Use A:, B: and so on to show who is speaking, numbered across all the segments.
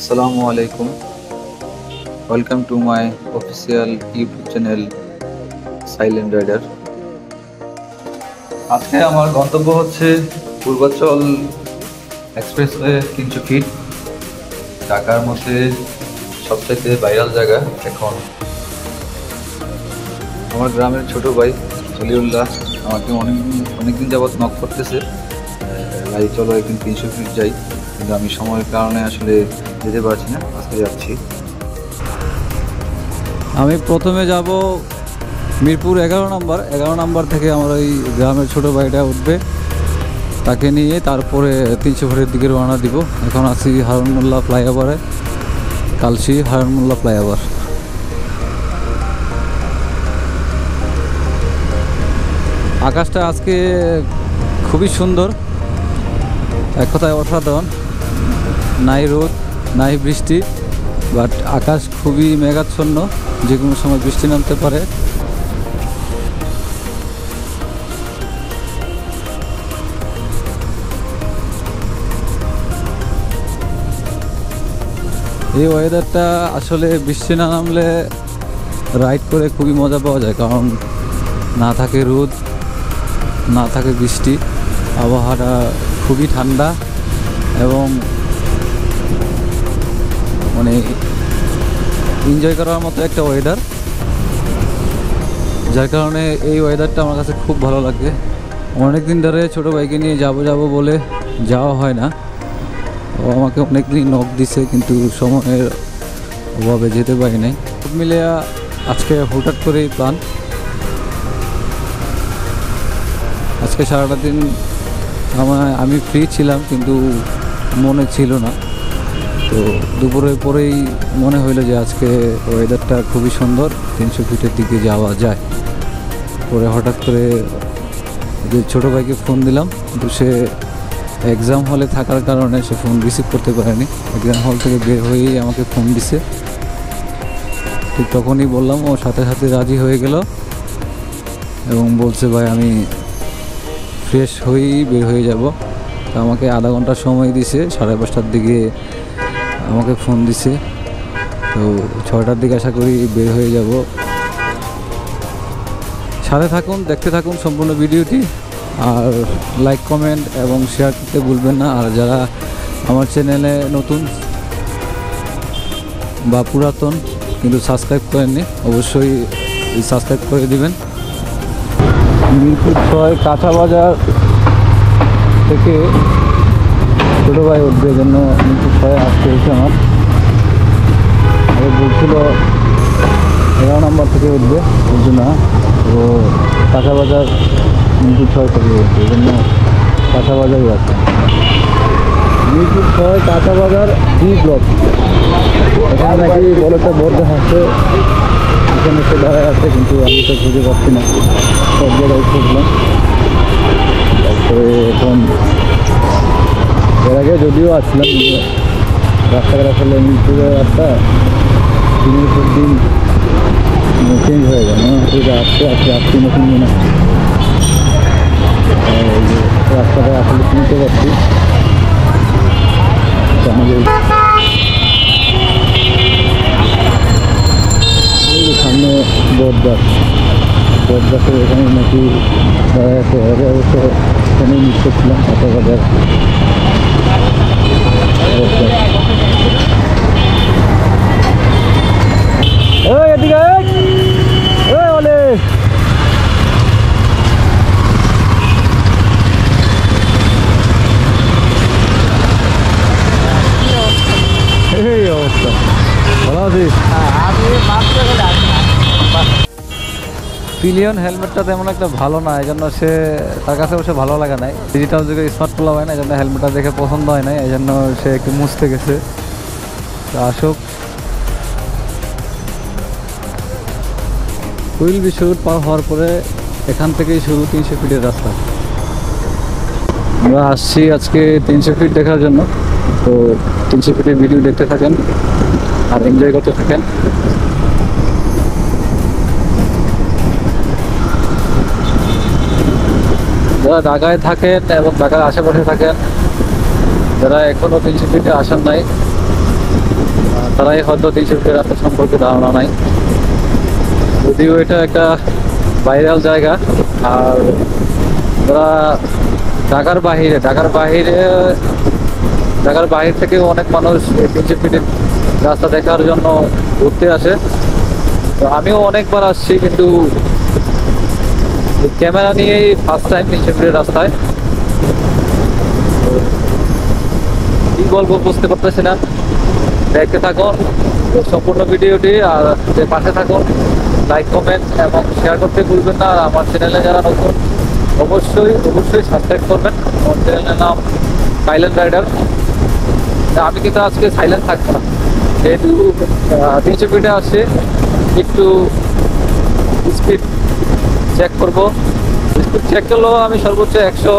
A: Assalamu alaikum. Welcome to my official YouTube channel Silent Rider. আজকে আমার গন্তব্য হচ্ছে পূর্বাচল এক্সপ্রেসওয়ে 300 ফিট, ঢাকার মধ্যে সবচেয়ে ভাইরাল জায়গা। এখন আমার গ্রামের ছোট ভাই সলিউল্লাহ আমাকে অনেকদিন যাবৎ নক করতেছে, ভাই চলো একদিন 300 ফিট যাই, কিন্তু আমি সময়ের কারণে আসলে যেতে পারছি না। আজকে যাচ্ছি।
B: আমি প্রথমে যাব মিরপুর 11 নম্বর থেকে আমার ওই গ্রামের ছোট ভাইটা উঠবে, তাকে নিয়ে তারপরে 300 ফিটের দিকে রওনা দিব। এখন আছি হারুন মোল্লা ফ্লাইওভারে, কালশি হারুন মোল্লা ফ্লাইওভার। আকাশটা আজকে খুবই সুন্দর, এক কথায় অসাধারণ। নাই রোদ নাই বৃষ্টি, বাট আকাশ খুবই মেঘাচ্ছন্ন, যে কোনো সময় বৃষ্টি নামতে পারে। এই ওয়েদারটা আসলে বৃষ্টি না নামলে রাইড করে খুবই মজা পাওয়া যায়, কারণ না থাকে রোদ না থাকে বৃষ্টি, আবহাওয়াটা খুবই ঠান্ডা এবং মানে এনজয় করার মতো একটা ওয়েদার, যার কারণে এই ওয়েদারটা আমার কাছে খুব ভালো লাগে। অনেক দিন ধরে ছোটো বাইকে নিয়ে যাব বলে যাওয়া হয় না। ও আমাকে অনেক দিন নক দিছে, কিন্তু সময়ের অভাবে যেতে পারি নাই। সব মিলে আজকে হঠাৎ করেই প্ল্যান। আজকে সারাটা দিন আমি ফ্রি ছিলাম, কিন্তু মনে ছিল না। তো দুপুরের পরেই মনে হইলো যে আজকে ওয়েদারটা খুবই সুন্দর, 300 ফিটের দিকে যাওয়া যায়। পরে হঠাৎ করে যে ছোটো ভাইকে ফোন দিলাম, কিন্তু সে এক্সাম হলে থাকার কারণে সে ফোন রিসিভ করতে পারেনি। এক্সাম হল থেকে বের হয়েই আমাকে ফোন দিছে। ঠিক তখনই বললাম, ও সাথে সাথে রাজি হয়ে গেল এবং বলছে ভাই আমি ফ্রেশ হয়েই বের হয়ে যাব। তো আমাকে আধা ঘন্টা সময় দিছে, 5:30টার দিকে আমাকে ফোন দিছে। তো 6টার দিকে আশা করি বের হয়ে যাব। সাথে থাকুন, দেখতে থাকুন সম্পূর্ণ ভিডিওটি, আর লাইক কমেন্ট এবং শেয়ার করতে ভুলবেন না। আর যারা আমার চ্যানেলে নতুন বা পুরাতন কিন্তু সাবস্ক্রাইব করেননি, অবশ্যই সাবস্ক্রাইব করে দিবেন। মিরপুর 6 কাঁচা বাজার থেকে ছোটো ভাই উঠবে, জন্য মিরপুর 6 আসতে হয়েছে আমার। বলছিল 11 নম্বর থেকে উঠবে, বুঝছি না। তো কাঁচা বাজার মিরপুর 6 থেকে উঠবে, এই জন্য কাঁচা বাজারই আছে। মিরপুর 6 কাঁচা বাজার ডি ব্লক। এখানে নাকি বড় একটা বোর্ড দেখাচ্ছে, এখানে সে দাঁড়ায় আছে, কিন্তু আমি তো খুঁজে পাচ্ছি না। সব জায়গায় খুঁজলাম। তারপরে এখন এর আগে যদিও আসলাম, রাস্তাঘাট আসলে মিরপুরের রাস্তা দিনের পর দিন চেঞ্জ হয়ে যায় না, আসতে নতুন মনে হয়। রাস্তাটা আসলে চিনতে পারছি। আমাদের সামনে বটগাছের এখানে নাকি দাঁড়ায় আছে। আগে অবশ্য এখানেই মিস করছিলাম কাঁচা বাজার। এদিকে বলে এই অবস্থা। ভালো আছিস? পিলিয়ন হেলমেটটা তেমন একটা ভালো না, এই জন্য তার কাছে অবশ্য ভালো লাগে নাই। ডিজিটাল যুগে স্মার্ট তোলা হয় না, এই জন্য হেলমেটটা দেখে পছন্দ হয় নাই, এই জন্য সে একটু মুছতে গেছে। তো আসুক। হুইল বি শুট পার হওয়ার পরে এখান থেকেই শুরু 300 ফিটের রাস্তা। আমরা আসছি আজকে 300 ফিট দেখার জন্য। তো 300 ফিটের ভিডিও দেখতে থাকেন আর এনজয় করতে থাকেন। যারা ঢাকায় থাকেন এবং ঢাকার আশেপাশে থাকেন, যারা এখনও 300 ফিটে আসেন নাই, তারাই হয়তো 300 ফিটের রাস্তা সম্পর্কে ধারণা নাই। যদিও এটা একটা ভাইরাল জায়গা, আর যারা ঢাকার বাহির থেকে অনেক মানুষ এই 300 ফিটের রাস্তা দেখার জন্য ঘুরতে আসে। তো আমিও অনেকবার আসছি, কিন্তু ক্যামেরা নিয়েই ফার্স্ট টাইম 300 ফিটের রাস্তায়। কি বলবো বুঝতে পারতেছি না। দেখতে থাকুন সম্পূর্ণ ভিডিওটি, আর যে পাশে থাকুন, লাইক কমেন্ট এবং শেয়ার করতে ভুলবেন না। আর আমার চ্যানেলে যারা নতুন অবশ্যই সাবস্ক্রাইব করবেন। আমার চ্যানেলের নাম সাইলেন্ট রাইডার। আমি কিন্তু আজকে সাইলেন্ট থাকবো না, যেহেতু 300 ফিটে আসছে, একটু স্পিড চেক করবো। স্পিড চেক করলেও আমি সর্বোচ্চ 100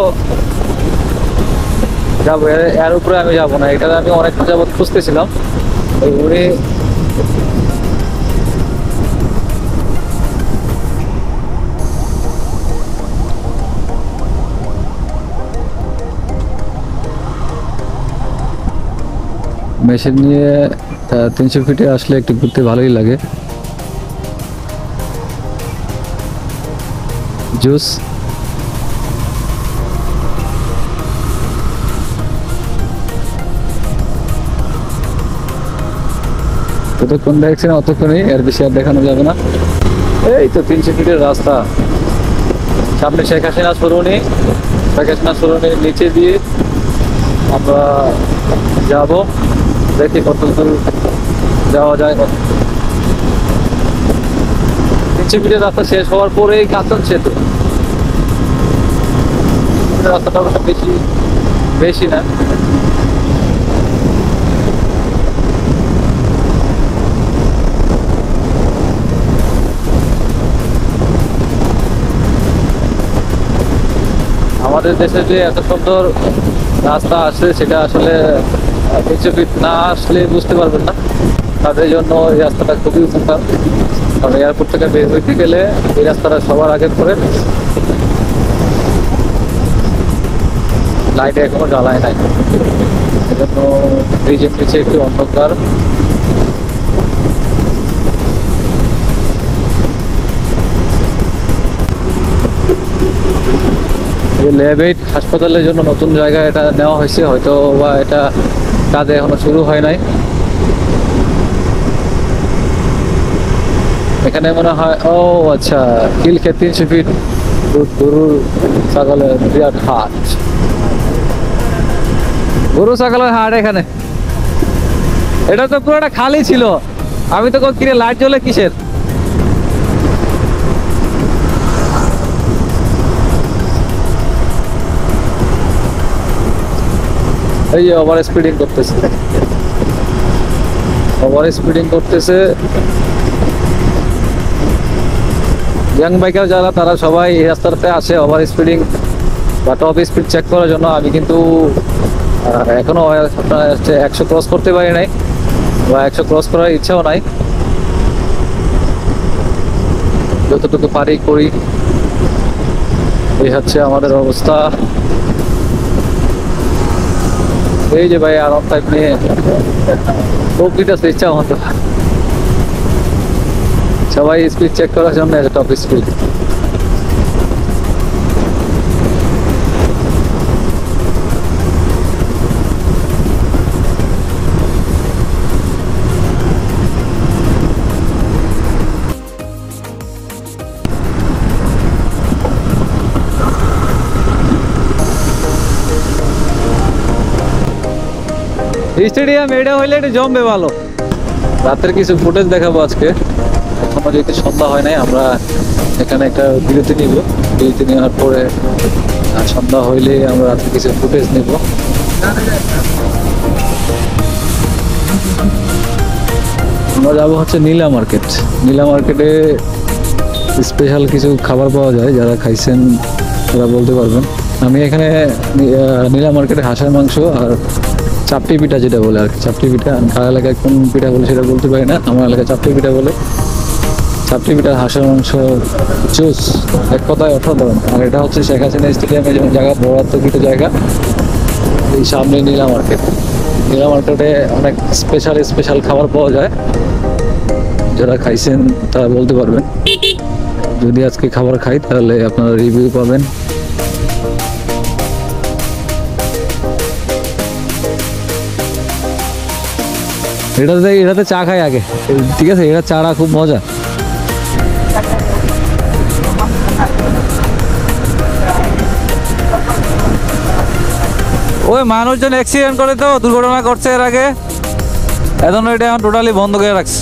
B: যাবো, এর উপরে আমি যাবো না। এটা আমি অনেক যাবত খুঁজতেছিলাম। উনি মেশিন নিয়ে 300 ফিটে আসলে একটু ঘুরতে ভালোই লাগে। জুস যতক্ষণ দেখছি না অতক্ষণই, এর বেশি আর দেখানো যাবে না। এই তো 300 ফিটের রাস্তা, সামনে শেখ হাসিনা সরণি, নিচে দিয়ে আমরা যাব। দেখি কত দূর যাওয়া যায়। 300 ফিটের রাস্তা শেষ হওয়ার পরেই কাঁচন সেতু। রাস্তাটা অবশ্য বেশি না। আমাদের দেশে যে এত সুন্দর রাস্তা আছে, সেটা আসলে 300 ফিট না আসলে বুঝতে পারবেন না। তাদের জন্য এই রাস্তাটা খুবই উপকার, কারণ এয়ারপোর্ট থেকে বের হইতে গেলে এই রাস্তাটা সবার আগে করে। লাইট এখনো জ্বালায় নাই, এজন্য ব্রিজের নিচে একটু অন্ধকার। লেভ-8 হাসপাতালের জন্য নতুন জায়গা এটা নেওয়া হয়েছে, হয়তো বা এটা কাজ এখনো শুরু হয় নাই। এখানে মনে হয়, ও আচ্ছা, খিলক্ষেত 300 ফিট গরু ছাগলের বিরাট হাট। গরু ছাগলের হাট এখানে। এটা তো পুরোটা খালি ছিল, আমি তো কিরে লাইট জ্বলে কিসের। এই যে ওভার স্পিডিং করতেছে। ইয়াং বাইকার যারা, তারা সবাই এই রাস্তাতে আসে ওভার স্পিডিং বা টপ স্পিড চেক করার জন্য। আমি কিন্তু এখনো 100 ক্রস করতে পারি নাই, বা 100 ক্রস করার ইচ্ছাও নাই। যতটুকু পারি করি, এই হচ্ছে আমাদের অবস্থা। এই যে ভাই আরাম টাইপ নিয়ে খুব দিতেছে ইচ্ছা মতো। সবাই স্পিড চেক করার জন্য টপ স্পিড। স্টেডিয়াম এটা হইলে একটু জমবে ভালো। রাতের কিছু ফুটেজ দেখাবো আজকে। এখনো যেহেতু সন্ধ্যা হয় নাই, আমরা এখানে একটা বিরতি নিব। বিরতি নেওয়ার পরে সন্ধ্যা হইলে আমরা রাতের কিছু ফুটেজ নিব। আমরা যাবো হচ্ছে নীলা মার্কেট। নীলা মার্কেটে স্পেশাল কিছু খাবার পাওয়া যায়, যারা খাইছেন তারা বলতে পারবেন। আমি এখানে নীলা মার্কেটে হাঁসের মাংস আর চাপটি পিঠা যেটা বলে আর কি, চাপটি পিঠা। কার এলাকায় কোন পিঠা বলে সেটা বলতে পারি না, আমার এলাকায় চাপটি পিঠা বলে। চাপটি পিঠা, হাঁসের মাংস, জুস, এক কথায় অসাধারণ। আর এটা হচ্ছে শেখ হাসিনা স্টেডিয়ামে যেমন জায়গা, বরাদ্দকৃত জায়গা, এই সামনে নীলা মার্কেট। হীরা মার্কেটে অনেক স্পেশাল স্পেশাল খাবার পাওয়া যায়, যারা খাইছেন তারা বলতে পারবেন। যদি আজকে খাবার খাই তাহলে আপনারা রিভিউ পাবেন। এটাতে চা খাই আগে, ঠিক আছে? এটা চাটা খুব মজা। ওই মানুষজন অ্যাক্সিডেন্ট করে তো দুর্ঘটনা করছে এর আগে, এজন্য এটা এখন টোটালি বন্ধ করে রাখছে।